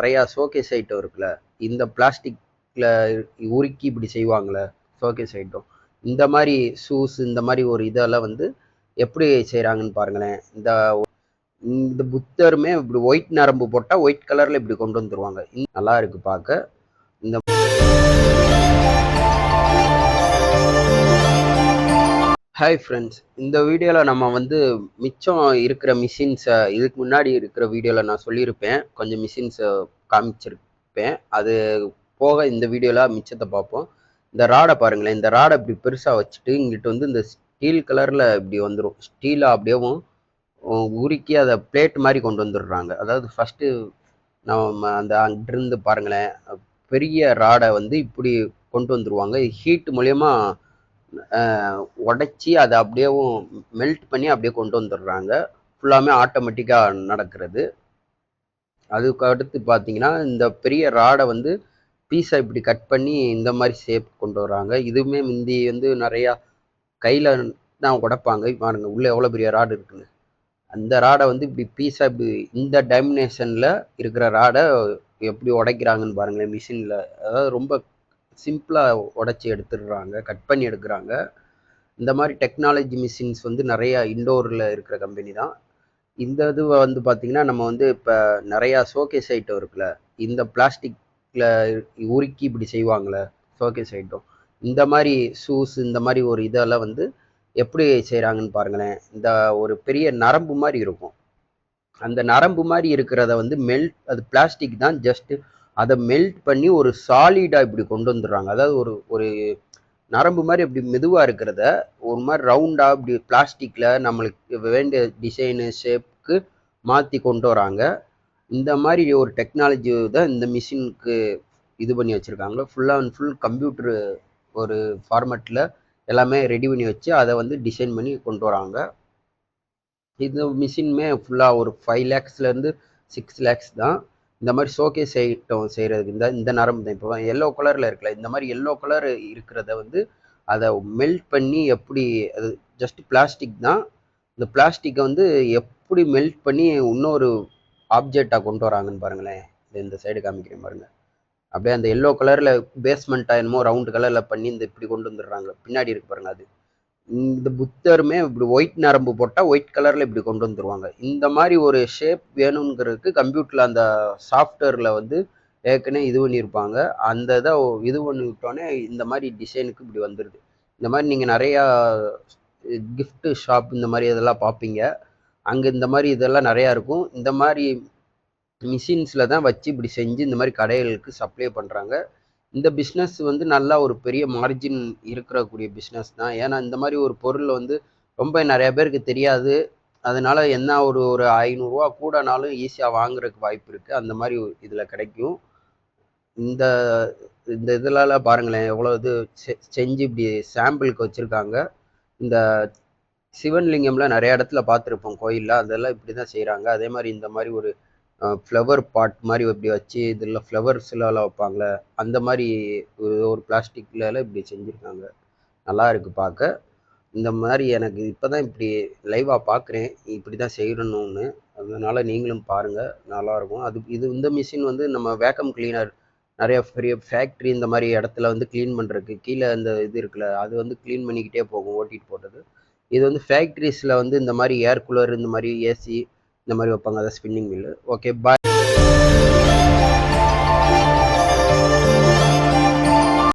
நிறையா showcase item இருக்குல்ல, இந்த பிளாஸ்டிக்ல உருக்கி இப்படி செய்வாங்களே ஷோகேஸ் ஐட்டம், இந்த மாதிரி ஷூஸ் இந்த மாதிரி ஒரு இதெல்லாம் வந்து எப்படி செய்கிறாங்கன்னு பாருங்களேன். இந்த இந்த புத்தருமே இப்படி ஒயிட் நரம்பு போட்டால் ஒயிட் கலரில் இப்படி கொண்டு வந்துருவாங்க. நல்லா இருக்கு பார்க்க. இந்த ஹாய் ஃப்ரெண்ட்ஸ், இந்த வீடியோவில் நம்ம வந்து மிச்சம் இருக்கிற மிஷின்ஸை இதுக்கு முன்னாடி இருக்கிற வீடியோவில் நான் சொல்லியிருப்பேன், கொஞ்சம் மிஷின்ஸை காமிச்சிருப்பேன். அது போக இந்த வீடியோவில் மிச்சத்தை பார்ப்போம். இந்த ராடை பாருங்களேன். இந்த ராடை இப்படி பெருசாக வச்சுட்டு இங்கிட்டு வந்து இந்த ஸ்டீல் கலரில் இப்படி வந்துடும். ஸ்டீலாக அப்படியேவும் உருக்கி அதை பிளேட் மாதிரி கொண்டு வந்துடுறாங்க. அதாவது ஃபஸ்ட்டு நம்ம அந்த அங்கிருந்து பாருங்களேன், பெரிய ராடை வந்து இப்படி கொண்டு வந்துடுவாங்க. ஹீட் மூலயமா உடைச்சி அதை அப்படியேவும் மெல்ட் பண்ணி அப்படியே கொண்டு வந்துடுறாங்க. ஃபுல்லாமே ஆட்டோமேட்டிக்காக நடக்கிறது. அதுக்கு அடுத்து பார்த்தீங்கன்னா, இந்த பெரிய ராடை வந்து பீஸை இப்படி கட் பண்ணி இந்த மாதிரி ஷேப் கொண்டு வராங்க. இதுவுமே முந்தி வந்து நிறையா கையில் தான் உடைப்பாங்க. பாருங்க உள்ளே எவ்வளோ பெரிய ராடு இருக்குன்னு. அந்த ராடை வந்து இப்படி பீஸாக இப்படி இந்த டைமினேஷனில் இருக்கிற ராடை எப்படி உடைக்கிறாங்கன்னு பாருங்களேன் மிஷினில். அதாவது ரொம்ப சிம்பிளாக உடைச்சி எடுத்துடுறாங்க, கட் பண்ணி எடுக்கிறாங்க. இந்த மாதிரி டெக்னாலஜி மிஷின்ஸ் வந்து நிறையா இண்டோரில் இருக்கிற கம்பெனி தான். இந்த இது வந்து பார்த்திங்கன்னா, நம்ம வந்து இப்போ நிறையா ஷோகேஸ் ஐட்டம் இருக்குல்ல, இந்த பிளாஸ்டிக்கில் உருக்கி இப்படி செய்வாங்களே ஷோகேஸ் ஐட்டம், இந்த மாதிரி ஷூஸ் இந்த மாதிரி ஒரு இதெல்லாம் வந்து எப்படி செய்கிறாங்கன்னு பாருங்களேன். இந்த ஒரு பெரிய நரம்பு மாதிரி இருக்கும். அந்த நரம்பு மாதிரி இருக்கிறத வந்து அது பிளாஸ்டிக் தான், ஜஸ்ட்டு அதை மெல்ட் பண்ணி ஒரு சாலிடாக இப்படி கொண்டு வந்துடுறாங்க. அதாவது ஒரு ஒரு நரம்பு மாதிரி இப்படி மெதுவாக இருக்கிறத ஒரு மாதிரி ரவுண்டாக இப்படி பிளாஸ்டிக்கில் நம்மளுக்கு வேண்டிய டிசைனு ஷேப்புக்கு மாற்றி கொண்டு வராங்க. இந்த மாதிரி ஒரு டெக்னாலஜி தான் இந்த மிஷினுக்கு இது பண்ணி வச்சுருக்காங்க. ஃபுல்லாக அண்ட் ஃபுல் கம்ப்யூட்டரு ஒரு ஃபார்மேட்டில் எல்லாமே ரெடி பண்ணி வச்சு அதை வந்து டிசைன் பண்ணி கொண்டு வராங்க. இந்த மிஷினுமே ஃபுல்லாக ஒரு 5 lakhsலேருந்து 6 lakhs தான். இந்த மாதிரி ஷோகேஸ் ஐட்டம் செய்கிறதுக்கு இந்த நரம்பு தான். இப்போ எல்லோ கலரில் இருக்குல்ல, இந்த மாதிரி எல்லோ கலர் இருக்கிறத வந்து அதை மெல்ட் பண்ணி எப்படி, அது ஜஸ்ட் பிளாஸ்டிக் தான். இந்த பிளாஸ்டிக்கை வந்து எப்படி மெல்ட் பண்ணி இன்னொரு ஆப்ஜெக்டாக கொண்டு வராங்கன்னு பாருங்களேன். இந்த சைடு காமிக்கிறேன் பாருங்கள். அப்படியே அந்த எல்லோ கலரில் பேஸ்மெண்ட்டாக என்னமோ ரவுண்டு கலரில் பண்ணி இந்த இப்படி கொண்டு வந்துடுறாங்க. பின்னாடி இருக்கு பாருங்கள். அது இந்த புத்தருமே இப்படி ஒயிட் நரம்பு போட்டால் ஒயிட் கலரில் இப்படி கொண்டு வந்துடுவாங்க. இந்த மாதிரி ஒரு ஷேப் வேணுங்கிறதுக்கு கம்ப்யூட்டரில் அந்த சாஃப்ட்வேரில் வந்து ஏற்கனவே இது பண்ணியிருப்பாங்க. அந்த இதை இது பண்ணிவிட்டோன்னே இந்த மாதிரி டிசைனுக்கு இப்படி வந்துடுது. இந்த மாதிரி நீங்கள் நிறையா கிஃப்ட்டு ஷாப் இந்த மாதிரி இதெல்லாம் பார்ப்பீங்க. அங்கே இந்த மாதிரி இதெல்லாம் நிறையா இருக்கும். இந்த மாதிரி மிஷின்ஸில் தான் வச்சு இப்படி செஞ்சு இந்த மாதிரி கடைகளுக்கு சப்ளை பண்ணுறாங்க. இந்த பிஸ்னஸ் வந்து நல்லா ஒரு பெரிய மார்ஜின் இருக்கக்கூடிய பிஸ்னஸ் தான். ஏன்னா இந்த மாதிரி ஒரு பொருள் வந்து ரொம்ப நிறைய பேருக்கு தெரியாது. அதனால என்ன ஒரு 500 கூடனாலும் ஈஸியாக வாங்குறதுக்கு வாய்ப்பு இருக்குது. அந்த மாதிரி இதில் கிடைக்கும். இந்த இந்த இதெல்லாம் பாருங்களேன், எவ்வளோ இது செஞ்சு இப்படி சாம்பிளுக்கு வச்சுருக்காங்க. இந்த சிவன்லிங்கம்லாம் நிறைய இடத்துல பார்த்துருப்போம் கோயிலில், அதெல்லாம் இப்படி தான் செய்கிறாங்க. அதே மாதிரி இந்த மாதிரி ஒரு ஃப்ளவர் பாட் மாதிரி இப்படி வச்சு இதில் ஃப்ளவர்ஸ்லாம் வைப்பாங்களே, அந்த மாதிரி ஒரு பிளாஸ்டிக்லாம் இப்படி செஞ்சுருக்காங்க. நல்லா இருக்குது பார்க்க. இந்த மாதிரி எனக்கு இப்போ தான் இப்படி லைவாக பார்க்குறேன், இப்படி தான் செய்யணும்னு. அதனால் நீங்களும் பாருங்கள், நல்லாயிருக்கும். இந்த மிஷின் வந்து நம்ம வேக்கம் கிளீனர் நிறைய பெரிய ஃபேக்ட்ரி இந்த மாதிரி இடத்துல வந்து க்ளீன் பண்ணுறதுக்கு கீழே இந்த இது இருக்குல்ல, அது வந்து க்ளீன் பண்ணிக்கிட்டே போகும் ஓட்டிகிட்டு போட்டது. இது வந்து ஃபேக்ட்ரிஸில் வந்து இந்த மாதிரி ஏர் கூலர் இந்த மாதிரி ஏசி இந்த மாதிரி வைப்பாங்க. அதை ஸ்பின்னிங் மில்லு. ஓகே, பாய்.